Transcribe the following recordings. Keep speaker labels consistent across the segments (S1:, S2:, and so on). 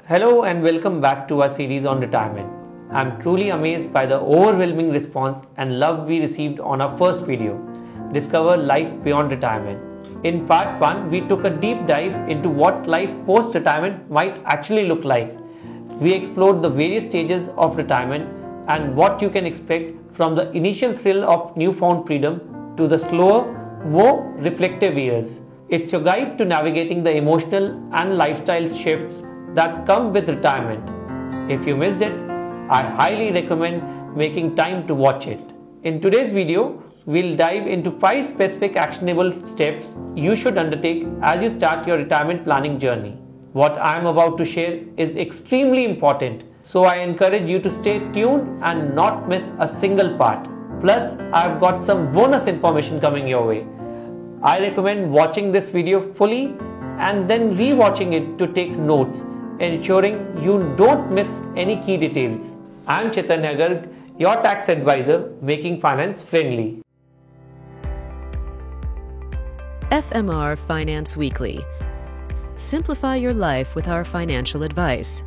S1: Hello and welcome back to our series on retirement. I'm truly amazed by the overwhelming response and love we received on our first video, Discover Life Beyond Retirement. In part 1, we took a deep dive into what life post-retirement might actually look like. We explored the various stages of retirement and what you can expect from the initial thrill of newfound freedom to the slower, more reflective years. It's your guide to navigating the emotional and lifestyle shifts that come with retirement. If you missed it, I highly recommend making time to watch it. In today's video, we'll dive into 5 specific actionable steps you should undertake as you start your retirement planning journey. What I am about to share is extremely important, so I encourage you to stay tuned and not miss a single part. Plus, I've got some bonus information coming your way. I recommend watching this video fully and then re-watching it to take notes, ensuring you don't miss any key details. I'm Chaitanya Garg, your tax advisor, making finance friendly.
S2: FMR Finance Weekly. Simplify your life with our financial advice.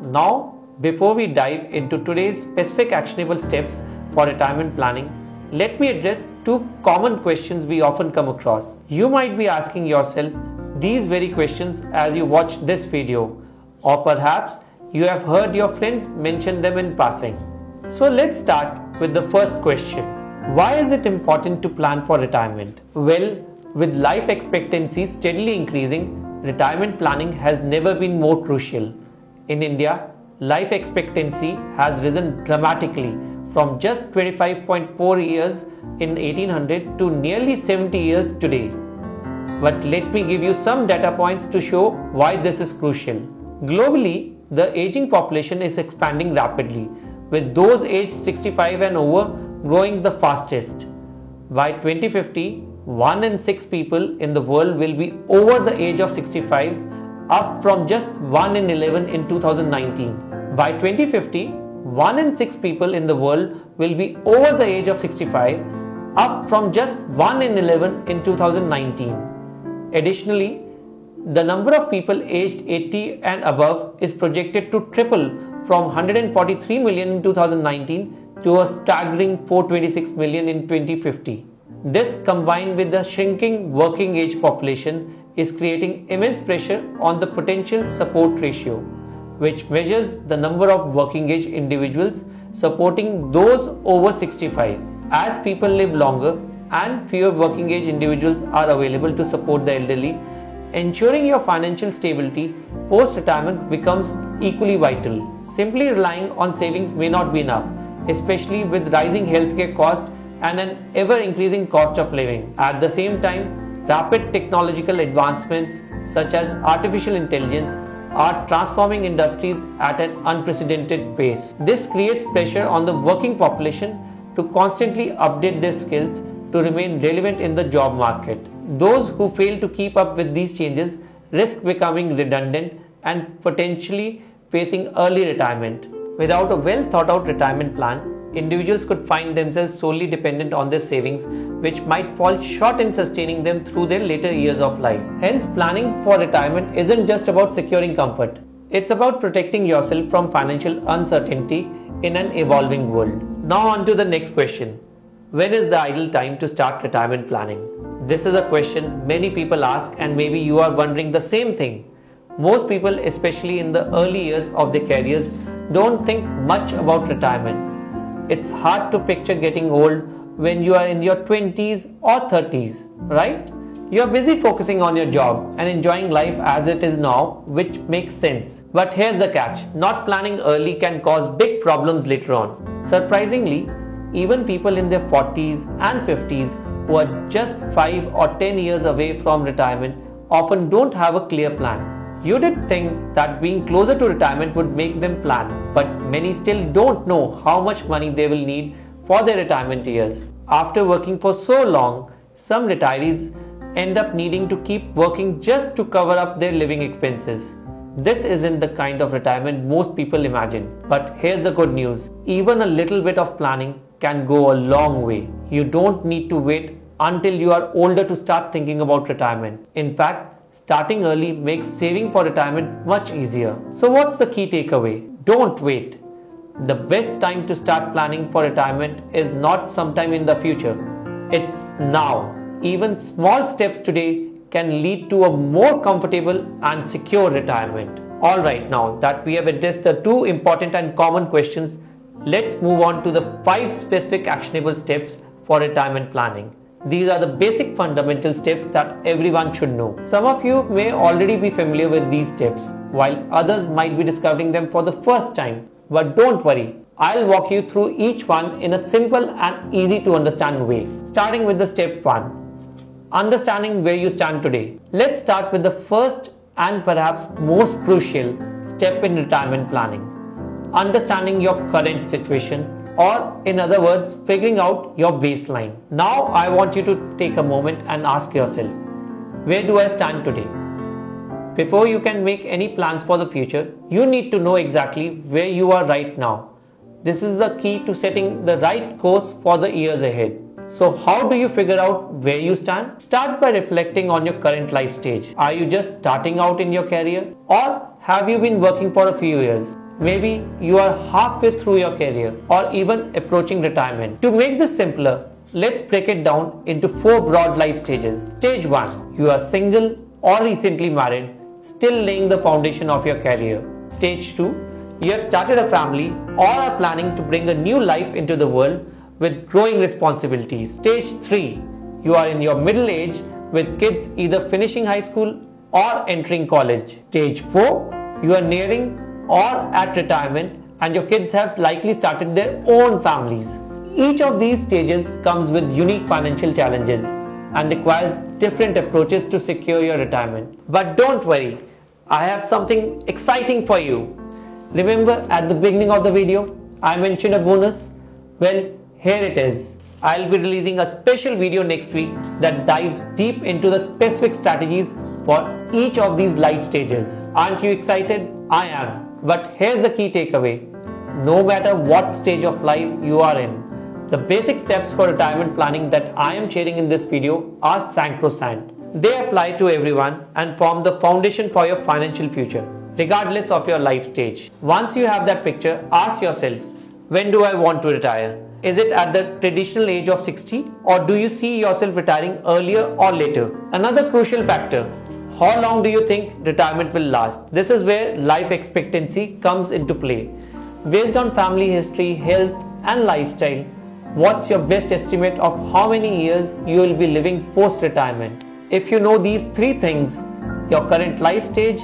S1: Now, before we dive into today's specific actionable steps for retirement planning, let me address 2 common questions we often come across. You might be asking yourself these very questions as you watch this video, or perhaps you have heard your friends mention them in passing. So let's start with the first question. Why is it important to plan for retirement? Well, with life expectancy steadily increasing, retirement planning has never been more crucial. In India, life expectancy has risen dramatically from just 25.4 years in 1800 to nearly 70 years today. But let me give you some data points to show why this is crucial. Globally, the aging population is expanding rapidly, with those aged 65 and over growing the fastest. By 2050, 1 in 6 people in the world will be over the age of 65, up from just 1 in 11 in 2019. By 2050, 1 in 6 people in the world will be over the age of 65, up from just 1 in 11 in 2019. Additionally, the number of people aged 80 and above is projected to triple from 143 million in 2019 to a staggering 426 million in 2050. This, combined with the shrinking working age population, is creating immense pressure on the potential support ratio, which measures the number of working age individuals supporting those over 65. As people live longer and fewer working age individuals are available to support the elderly, ensuring your financial stability post-retirement becomes equally vital. Simply relying on savings may not be enough, especially with rising healthcare costs and an ever-increasing cost of living. At the same time, rapid technological advancements such as artificial intelligence are transforming industries at an unprecedented pace. This creates pressure on the working population to constantly update their skills to remain relevant in the job market. Those who fail to keep up with these changes risk becoming redundant and potentially facing early retirement. Without a well thought out retirement plan, individuals could find themselves solely dependent on their savings, which might fall short in sustaining them through their later years of life. Hence, planning for retirement isn't just about securing comfort. It's about protecting yourself from financial uncertainty in an evolving world. Now on to the next question. When is the ideal time to start retirement planning? This is a question many people ask, and maybe you are wondering the same thing. Most people, especially in the early years of their careers, don't think much about retirement. It's hard to picture getting old when you are in your 20s or 30s, right? You're busy focusing on your job and enjoying life as it is now, which makes sense. But here's the catch. Not planning early can cause big problems later on. Surprisingly, even people in their 40s and 50s who are just 5 or 10 years away from retirement often don't have a clear plan. You did think that being closer to retirement would make them plan, but many still don't know how much money they will need for their retirement years. After working for so long, some retirees end up needing to keep working just to cover up their living expenses. This isn't the kind of retirement most people imagine. But here's the good news. Even a little bit of planning can go a long way. You don't need to wait until you are older to start thinking about retirement. In fact, starting early makes saving for retirement much easier. So what's the key takeaway? Don't wait. The best time to start planning for retirement is not sometime in the future. It's now. Even small steps today can lead to a more comfortable and secure retirement. Alright, now that we have addressed the two important and common questions, let's move on to the 5 specific actionable steps for retirement planning. These are the basic fundamental steps that everyone should know. Some of you may already be familiar with these steps, while others might be discovering them for the first time. But don't worry, I'll walk you through each one in a simple and easy to understand way. Starting with the step 1, understanding where you stand today. Let's start with the first and perhaps most crucial step in retirement planning. Understanding your current situation, or in other words, figuring out your baseline. Now I want you to take a moment and ask yourself, where do I stand today? Before you can make any plans for the future, you need to know exactly where you are right now. This is the key to setting the right course for the years ahead. So how do you figure out where you stand? Start by reflecting on your current life stage. Are you just starting out in your career, or have you been working for a few years? Maybe you are halfway through your career or even approaching retirement. To make this simpler, let's break it down into 4 broad life stages. Stage 1, you are single or recently married, still laying the foundation of your career. Stage 2, you have started a family or are planning to bring a new life into the world with growing responsibilities. Stage 3, you are in your middle age with kids either finishing high school or entering college. Stage 4, you are nearing or at retirement and your kids have likely started their own families. Each of these stages comes with unique financial challenges and requires different approaches to secure your retirement. But don't worry, I have something exciting for you. Remember at the beginning of the video, I mentioned a bonus? Well, here it is. I'll be releasing a special video next week that dives deep into the specific strategies for each of these life stages. Aren't you excited? I am. But here's the key takeaway. No matter what stage of life you are in, the basic steps for retirement planning that I am sharing in this video are sacrosanct. They apply to everyone and form the foundation for your financial future, regardless of your life stage. Once you have that picture, ask yourself, when do I want to retire? Is it at the traditional age of 60, or do you see yourself retiring earlier or later? Another crucial factor, how long do you think retirement will last? This is where life expectancy comes into play. Based on family history, health and lifestyle, what's your best estimate of how many years you will be living post-retirement? If you know these 3 things, your current life stage,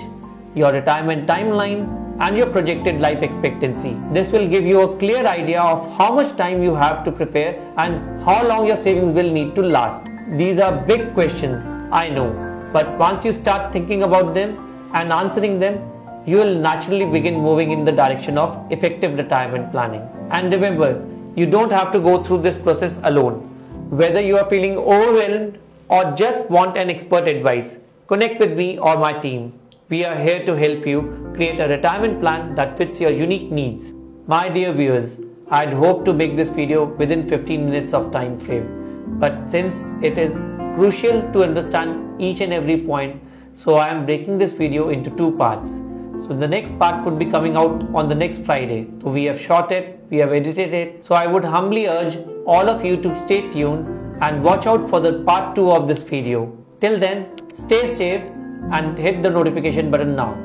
S1: your retirement timeline, and your projected life expectancy, this will give you a clear idea of how much time you have to prepare and how long your savings will need to last. These are big questions, I know, but once you start thinking about them and answering them, you will naturally begin moving in the direction of effective retirement planning. And remember, you don't have to go through this process alone. Whether you are feeling overwhelmed or just want an expert advice, connect with me or my team. We are here to help you create a retirement plan that fits your unique needs. My dear viewers, I'd hoped to make this video within 15 minutes of time frame, but since it is crucial to understand each and every point, so I am breaking this video into 2 parts. So the next part would be coming out on the next Friday. So we have shot it, we have edited it. So I would humbly urge all of you to stay tuned and watch out for the part 2 of this video. Till then, stay safe and hit the notification button now.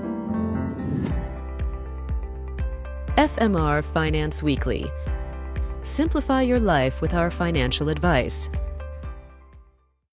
S2: FMR Finance Weekly. Simplify your life with our financial advice.